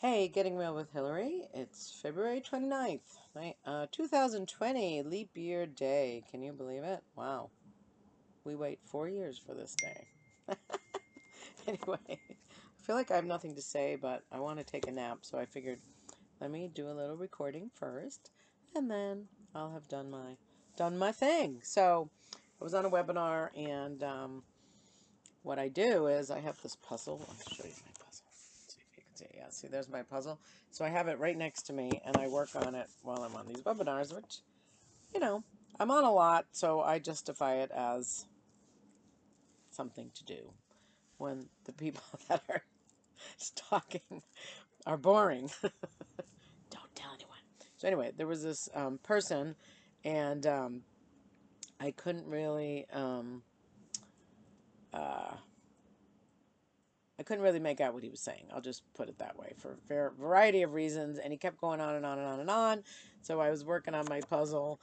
Hey, Getting Real with Hillary. It's February 29th, 2020, leap year day. Can you believe it? Wow. We wait 4 years for this day. Anyway, I feel like I have nothing to say, but I want to take a nap, so I figured let me do a little recording first, and then I'll have done my thing. So I was on a webinar, and what I do is I have this puzzle. I'll show you my puzzle. See if you can see it. Yeah, see, there's my puzzle. So I have it right next to me, and I work on it while I'm on these webinars, which, you know, I'm on a lot, so I justify it as something to do when the people that are talking are boring. Don't tell anyone. So anyway, there was this person, and I couldn't really uh, I couldn't really make out what he was saying. I'll just put it that way for a variety of reasons. And he kept going on and on and on and on. So I was working on my puzzle.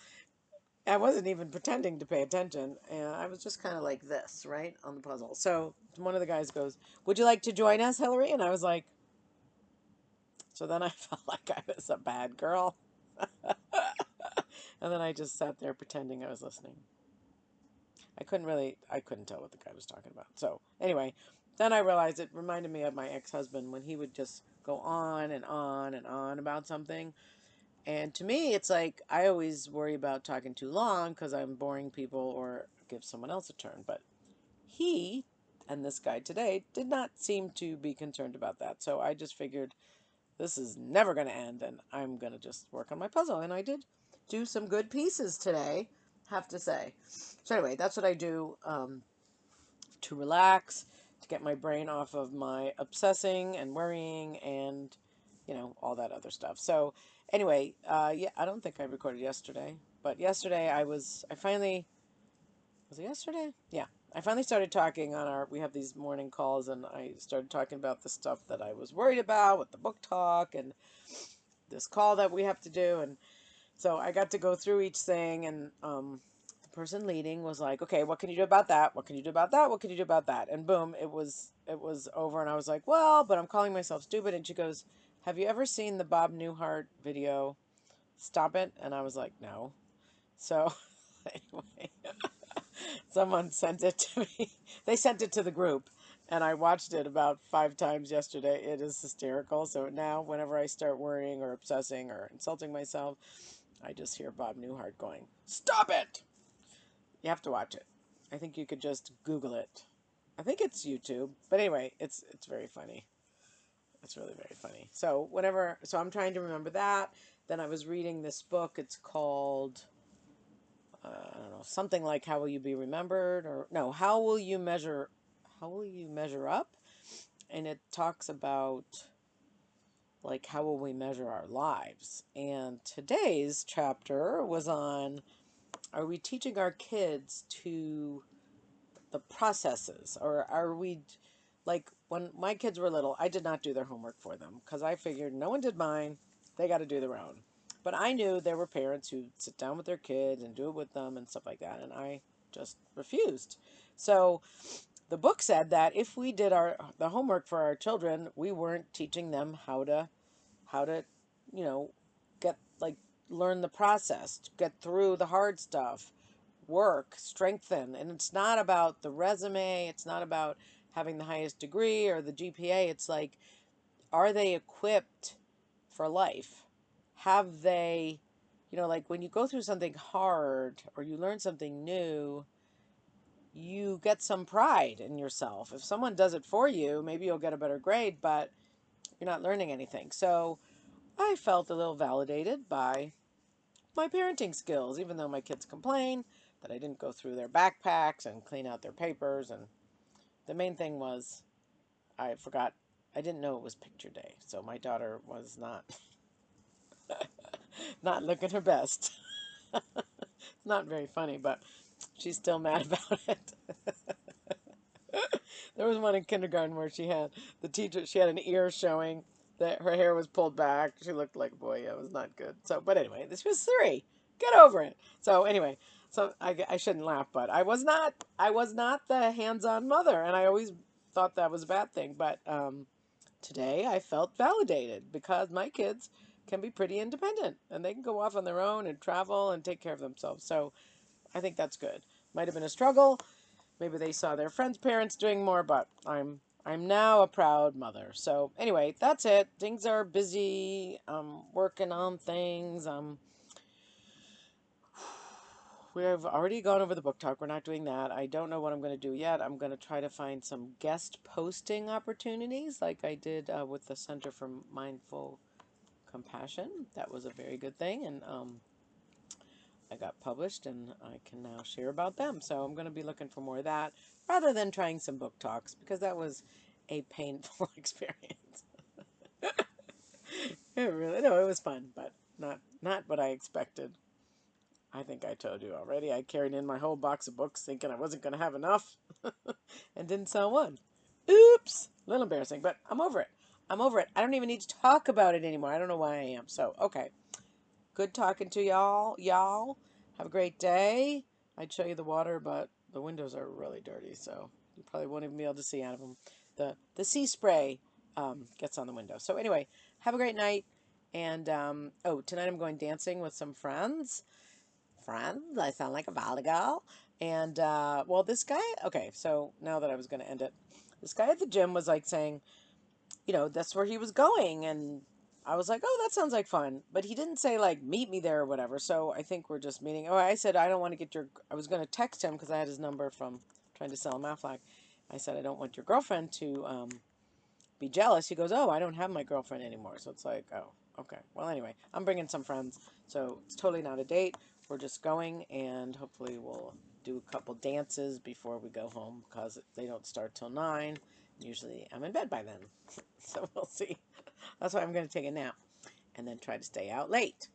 I wasn't even pretending to pay attention. And I was just kind of like this, right, on the puzzle. So one of the guys goes, "Would you like to join us, Hillary?" And I was like, so then I felt like I was a bad girl. And then I just sat there pretending I was listening. I couldn't tell what the guy was talking about. So anyway, then I realized it reminded me of my ex-husband when he would just go on and on and on about something. And to me, it's like I always worry about talking too long because I'm boring people or give someone else a turn. But he and this guy today did not seem to be concerned about that. So I just figured this is never going to end and I'm going to just work on my puzzle. And I did do some good pieces today, have to say. So anyway, that's what I do to relax, to get my brain off of my obsessing and worrying and, all that other stuff. So anyway, yeah, I don't think I recorded yesterday, but yesterday I finally, was it yesterday? Yeah. I finally started talking we have these morning calls, and I started talking about the stuff that I was worried about with the book talk and this call that we have to do. And so I got to go through each thing, and the person leading was like, "Okay, what can you do about that? What can you do about that? What can you do about that?" And boom, it was over, and I was like, "Well, but I'm calling myself stupid." And she goes, "Have you ever seen the Bob Newhart video, Stop It?" And I was like, "No." So anyway, someone sent it to me. They sent it to the group, and I watched it about 5 times yesterday. It is hysterical. So now, whenever I start worrying or obsessing or insulting myself, I just hear Bob Newhart going, "Stop it!" You have to watch it. I think you could just Google it. I think it's YouTube, but anyway, it's very funny. It's really very funny. So I'm trying to remember that. Then I was reading this book. It's called I don't know, something like "How Will You Be Remembered?" or no, How Will You Measure Up? And it talks about like how will we measure our lives. And today's chapter was on, are we teaching our kids to the processes, or are we, like, when my kids were little, I did not do their homework for them because I figured no one did mine, they got to do their own. But I knew there were parents who sit down with their kids and do it with them and stuff like that, and I just refused. So the book said that if we did the homework for our children, we weren't teaching them how to you know get, like, learn the process, get through the hard stuff, work, strengthen. And it's not about the resume, it's not about having the highest degree or the GPA. It's like, are they equipped for life? Have they, like when you go through something hard or you learn something new, you get some pride in yourself. If someone does it for you, maybe you'll get a better grade, but you're not learning anything. So I felt a little validated by my parenting skills, even though my kids complain that I didn't go through their backpacks and clean out their papers. And the main thing was I forgot, I didn't know it was picture day. So my daughter was not looking her best. It's not very funny, but she's still mad about it. There was one in kindergarten where she had an ear showing, that her hair was pulled back. She looked like a boy. Yeah, it was not good. So, but anyway, this was 3. Get over it. So anyway, so I shouldn't laugh, but I was not the hands-on mother, and I always thought that was a bad thing. But today I felt validated because my kids can be pretty independent and they can go off on their own and travel and take care of themselves. So I think that's good. Might have been a struggle. Maybe they saw their friends' parents doing more, but I'm now a proud mother. So anyway, that's it. Things are busy. I'm working on things. We have already gone over the book talk. We're not doing that. I don't know what I'm going to do yet. I'm going to try to find some guest posting opportunities like I did with the Center for Mindful Compassion. That was a very good thing. And I got published and I can now share about them. So I'm going to be looking for more of that rather than trying some book talks because that was a painful experience. No, it was fun, but not what I expected. I think I told you already. I carried in my whole box of books thinking I wasn't going to have enough and didn't sell one. Oops. A little embarrassing, but I'm over it. I'm over it. I don't even need to talk about it anymore. I don't know why I am. So, okay. Good talking to y'all. Y'all, have a great day. I'd show you the water, but the windows are really dirty, so you probably won't even be able to see out of them. The sea spray gets on the window. So anyway, have a great night. And oh, tonight I'm going dancing with some friends. Friends, I sound like a volleyball. And well, this guy. Okay, so now that I was going to end it, this guy at the gym was like saying, that's where he was going. And I was like, oh, that sounds like fun. But he didn't say, like, meet me there or whatever. So I think we're just meeting. Oh, I said, I don't want to get I was going to text him because I had his number from trying to sell him Aflac. I said, I don't want your girlfriend to be jealous. He goes, oh, I don't have my girlfriend anymore. So it's like, oh, okay. Well, anyway, I'm bringing some friends. So it's totally not a date. We're just going, and hopefully we'll do a couple dances before we go home because they don't start till 9. Usually I'm in bed by then. So we'll see. That's why I'm going to take a nap and then try to stay out late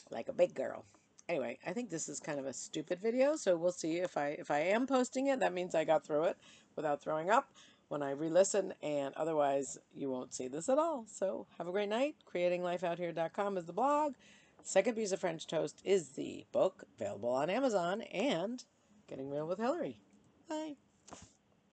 like a big girl. Anyway, I think this is kind of a stupid video, so we'll see if I am posting it. That means I got through it without throwing up when I re-listen, and otherwise you won't see this at all. So have a great night. CreatingLifeOutHere.com is the blog. Second Piece of French Toast is the book available on Amazon, and Getting Real with Hillary. Bye.